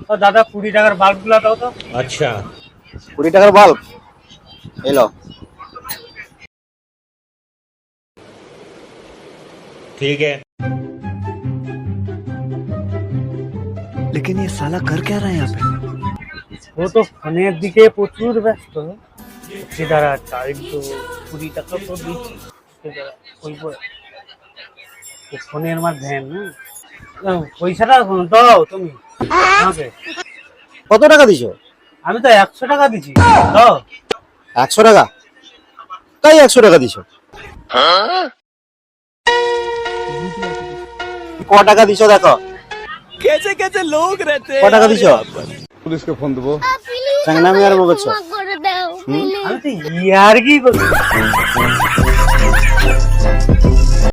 তো দাদা 20 টাকার বাল্বগুলো দাও তো। अच्छा 20 টাকার বাল্ব এলো। ठीक है। लेकिन ये साला कर क्या रहा है यहाँ पे? ও তো ফোনের দিকে প্রচুর ব্যস্ত। সেদারা চাই তো 20 টাকা তো দিচ্ছি। সেদারা বলবো ফোনের মাধ্যমে না পয়সাটা দাও তুমি আমাকে। কত টাকা দিছো? আমি তো 100 টাকা দিছি দাও। 100 টাকা? তাই 100 টাকা দিছো? ক টাকা দিছো দেখো। कैसे कैसे लोग रहते ক টাকা দিছো? পুলিশকে ফোন দেবো। চাংনামি আর বলছো? আমি তো ইয়ার কি করছি।